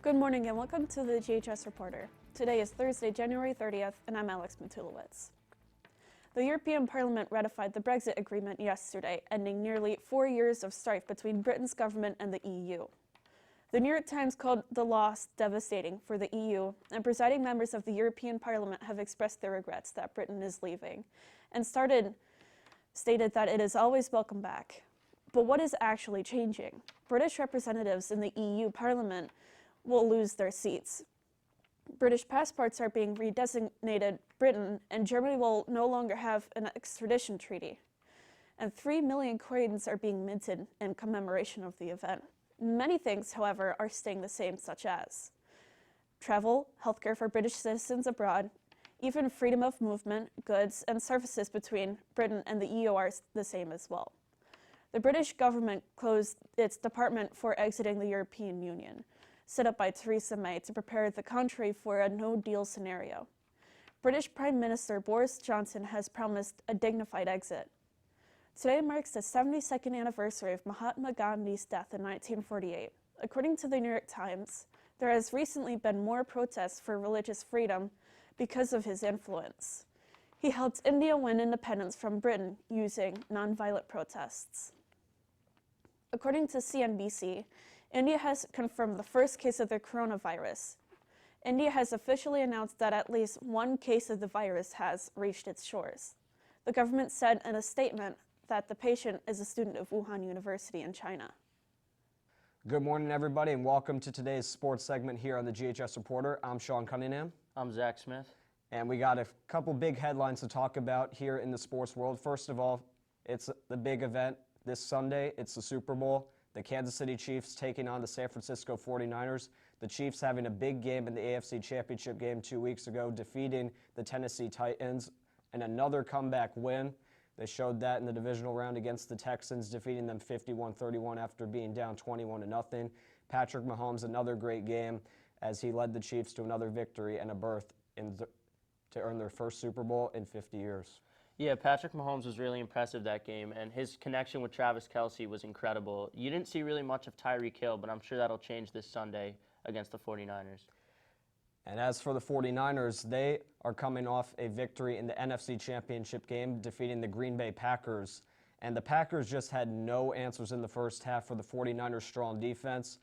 Good morning and welcome to the GHS Reporter. Today is Thursday, January 30th, and I'm Alex Matulowicz. The European Parliament ratified the Brexit agreement yesterday, ending nearly 4 years of strife between Britain's government and the EU. The New York Times called the loss devastating for the EU, and presiding members of the European Parliament have expressed their regrets that Britain is leaving, and stated that it is always welcome back. But what is actually changing? British representatives in the EU Parliament will lose their seats. British passports are being redesignated Britain, and Germany will no longer have an extradition treaty. And 3 million coins are being minted in commemoration of the event. Many things, however, are staying the same, such as travel, healthcare for British citizens abroad, even freedom of movement, goods, and services between Britain and the EU are the same as well. The British government closed its department for exiting the European Union, set up by Theresa May to prepare the country for a no-deal scenario. British Prime Minister Boris Johnson has promised a dignified exit. Today marks the 72nd anniversary of Mahatma Gandhi's death in 1948. According to the New York Times, there has recently been more protests for religious freedom because of his influence. He helped India win independence from Britain using nonviolent protests. According to CNBC, India has confirmed the first case of the coronavirus. India has officially announced that at least one case of the virus has reached its shores. The government said in a statement that the patient is a student of Wuhan University in China. Good morning, everybody, and welcome to today's sports segment here on the GHS Reporter. I'm Sean Cunningham. I'm Zach Smith. And we got a couple big headlines to talk about here in the sports world. First of all, it's the big event this Sunday. It's the Super Bowl. The Kansas City Chiefs taking on the San Francisco 49ers. The Chiefs having a big game in the AFC Championship game 2 weeks ago, defeating the Tennessee Titans, and another comeback win. They showed that in the divisional round against the Texans, defeating them 51-31 after being down 21-0. Patrick Mahomes, another great game as he led the Chiefs to another victory and a berth to earn their first Super Bowl in 50 years. Yeah, Patrick Mahomes was really impressive that game, and his connection with Travis Kelce was incredible. You didn't see really much of Tyreek Hill, but I'm sure that'll change this Sunday against the 49ers. And as for the 49ers, they are coming off a victory in the NFC Championship game, defeating the Green Bay Packers. And the Packers just had no answers in the first half for the 49ers' strong defense.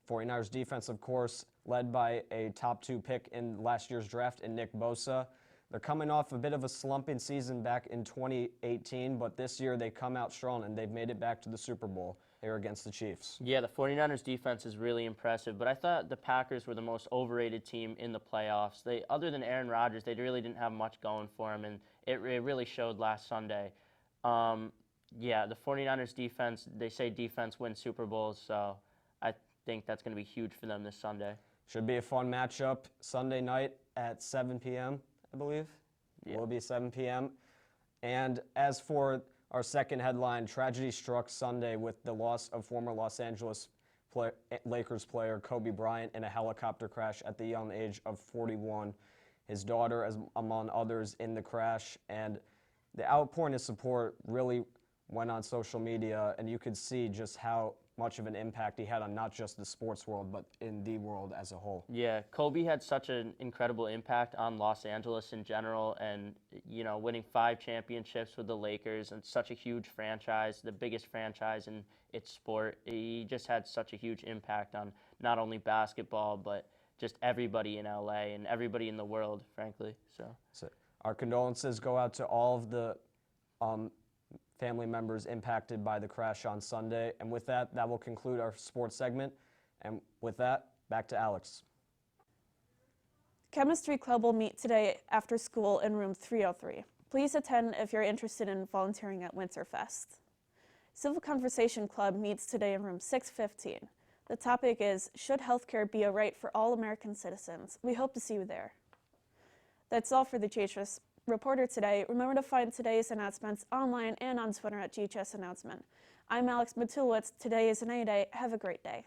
49ers defense, of course, led by a top 2 pick in last year's draft in Nick Bosa. They're coming off a bit of a slumping season back in 2018, but this year they come out strong and they've made it back to the Super Bowl here against the Chiefs. Yeah, the 49ers defense is really impressive, but I thought the Packers were the most overrated team in the playoffs. Other than Aaron Rodgers, they really didn't have much going for them, and it really showed last Sunday. Yeah, the 49ers defense, they say defense wins Super Bowls, so I think that's going to be huge for them this Sunday. Should be a fun matchup Sunday night at 7 p.m., I believe. Yeah. It will be 7 p.m. And as for our second headline, tragedy struck Sunday with the loss of former Los Angeles Lakers player Kobe Bryant in a helicopter crash at the young age of 41. His daughter, as among others, in the crash. And the outpouring of support really went on social media, and you could see just how much of an impact he had on not just the sports world, but in the world as a whole. Yeah, Kobe had such an incredible impact on Los Angeles in general, and, you know, winning 5 championships with the Lakers and such a huge franchise, the biggest franchise in its sport. He just had such a huge impact on not only basketball, but just everybody in LA and everybody in the world, frankly. So our condolences go out to all of the family members impacted by the crash on Sunday. And with that, that will conclude our sports segment. And with that, back to Alex. Chemistry Club will meet today after school in room 303. Please attend if you're interested in volunteering at Winterfest. Civil Conversation Club meets today in room 615. The topic is, should healthcare be a right for all American citizens? We hope to see you there. That's all for the GHS Reporter today. Remember to find today's announcements online and on Twitter at GHS Announcement. I'm Alex Matulowicz. Today is an A Day. Have a great day.